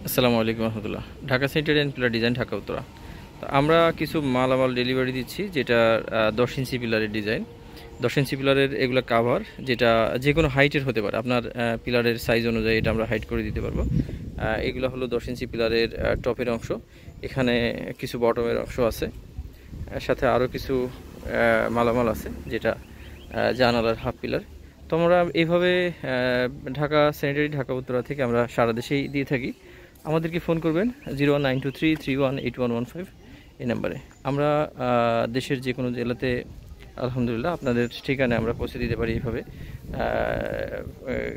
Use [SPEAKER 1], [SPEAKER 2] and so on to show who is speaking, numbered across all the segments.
[SPEAKER 1] আসসালামু আলাইকুম রহমতুল্লাহ। Dhaka centre and pillar design, Dhaka Uttara. তো আমরা কিছু মালামাল ডেলিভারি দিচ্ছি, যেটা 10 ইঞ্চি পিলারের ডিজাইন, 10 ইঞ্চি পিলারের এগুলো কাভার, যেটা যে কোনো হাইটের হতে পারে। আপনার পিলারের সাইজ অনুযায়ী এটা আমরা হাইট করে দিতে পারবো। এগুলো হলো 10 ইঞ্চি পিলারের টপের অংশ। এখানে কিছু বটমের অংশ আছে, সাথে আরও কিছু মালামাল আছে, যেটা জানালার হাফ পিলার। তো আমরা এইভাবে ঢাকা স্যানিটারি, ঢাকা উত্তরা থেকে আমরা সারা দেশেই দিয়ে থাকি। আমাদেরকে ফোন করবেন 01923318115 এই নাম্বারে। আমরা দেশের যে কোনো জেলাতে আলহামদুলিল্লাহ আপনাদের ঠিকানায় আমরা পৌঁছে দিতে পারি এইভাবে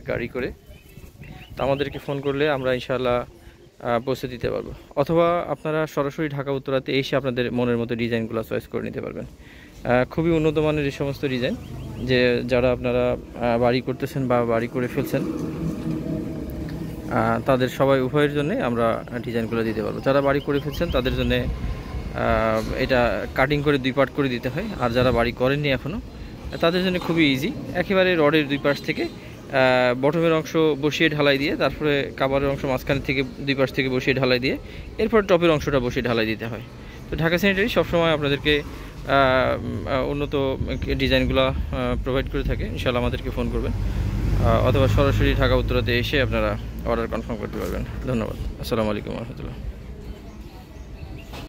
[SPEAKER 1] গাড়ি করে। তো আমাদেরকে ফোন করলে আমরা ইনশাআল্লাহ পৌঁছে দিতে পারবো, অথবা আপনারা সরাসরি ঢাকা উত্তরাতে এসে আপনাদের মনের মতো ডিজাইনগুলো চয়েস করে নিতে পারবেন। খুবই উন্নত মানের এই সমস্ত ডিজাইন, যে যারা আপনারা বাড়ি করতেছেন বা বাড়ি করে ফেলছেন, তাদের সবাই উভয়ের জন্য আমরা ডিজাইনগুলো দিতে পারবো। যারা বাড়ি করে ফেলছেন তাদের জন্য এটা কাটিং করে 2 পার্ট করে দিতে হয়, আর যারা বাড়ি করেননি এখনও তাদের জন্য খুবই ইজি। একেবারে রডের 2 পাশ থেকে বটমের অংশ বসিয়ে ঢালাই দিয়ে, তারপরে কাভারের অংশ মাঝখানে থেকে 2 পাশ থেকে বসিয়ে ঢালাই দিয়ে, এরপর টপের অংশটা বসিয়ে ঢালাই দিতে হয়। তো ঢাকা স্যানিটারি সবসময় আপনাদেরকে উন্নত ডিজাইনগুলো প্রোভাইড করে থাকে। ইনশাআল্লাহ আমাদেরকে ফোন করবেন, অথবা সরাসরি ঢাকা উত্তরাতে এসে আপনারা অর্ডার কনফার্ম করতে পারবেন। ধন্যবাদ। আসসালামু আলাইকুম রহমতুল্লাহ।